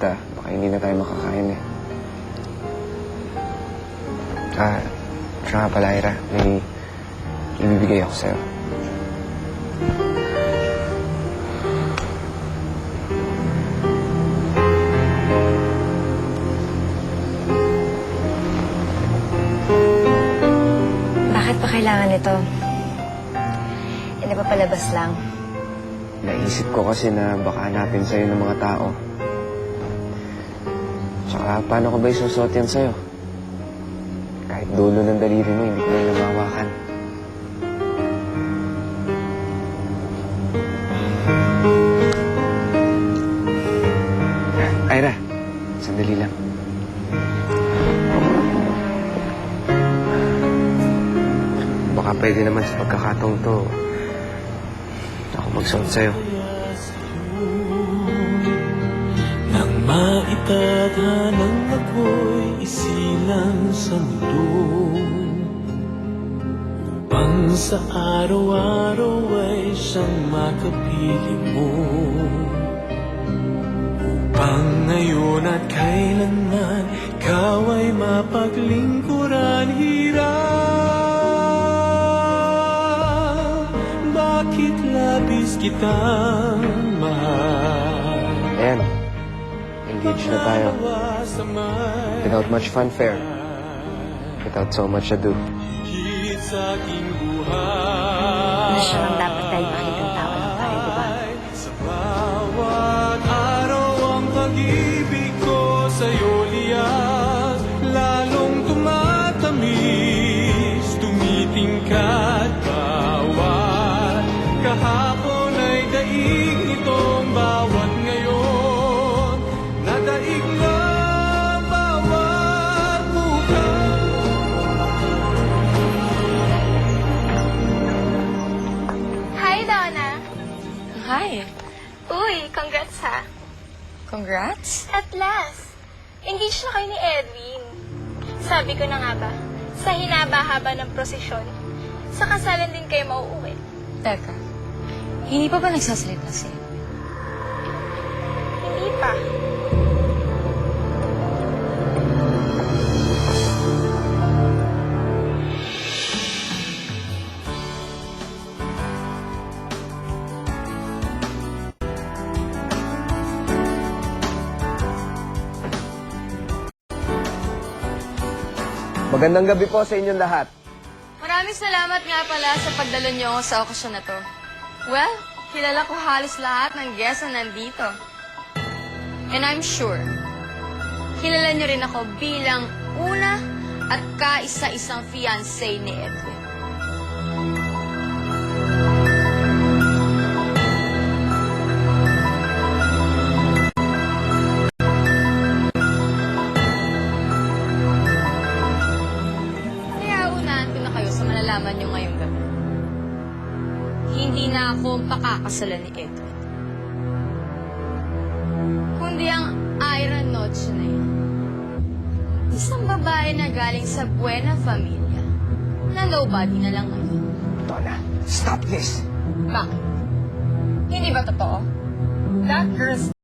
kita, baka hindi na tayo makakain eh. Siya nga pala, Ira, may ibibigay ako sa'yo. Bakit pa kailangan ito? Hindi pa palabas lang. Naisip ko kasi na baka hanapin sa'yo ng mga tao. Tsaka, paano ko ba isusuot yan sa'yo? Kahit dulo ng daliri mo, hindi ko na namawakan. Ira, sandali lang. Baka pwede naman sa pagkakataong to, ako magsuot sa'yo. Nang maitadhanang ako'y isilang sa mundo, upang sa araw-araw ay siyang makapiling mo, upang ngayon at kailanman ikaw ay mapaglingkuran. Hirap, bakit labis kitang mahal? Ayan, engage na tayo. Without much fanfare. Without so much ado. Higit sa aking buhay, Ano siya lang dapat tayo makitang tao lang tayo, di ba? sa bawat araw ang pag-ibig ko sa'yo liyas, lalong tumatamis, tumitingkad bawat kahapon ay daig nitong bawat ngayon, nadaig na bawat bukas. Hi, Donna. Hi. Uy, congrats ha. Congrats. At last, engaged na kayo ni Edwin. Sabi ko na nga ba, sa hinaba-haba ng prosesyon, sa kasalan din kayo mauuwi. Teka, hindi pa ba nagsasalita siya? Hindi pa. Magandang gabi po sa inyong lahat. Maraming salamat nga pala sa pagdalo niyo ako sa okasyon na to. Well, kilala ko halos lahat ng guests na nandito. And I'm sure, kilala niyo rin ako bilang una at kaisa-isang fiancé ni Edwin. Kaya unahan ko na kayo sa malalaman niyo ngayong gabi. Hindi na ako pakakasalan ni Edwin. Kundi ang Ira Noche na yun. Isang babae na galing sa buena familia na nobody na lang ngayon. Donna, stop this! Bakit? Hindi ba totoo? That girl's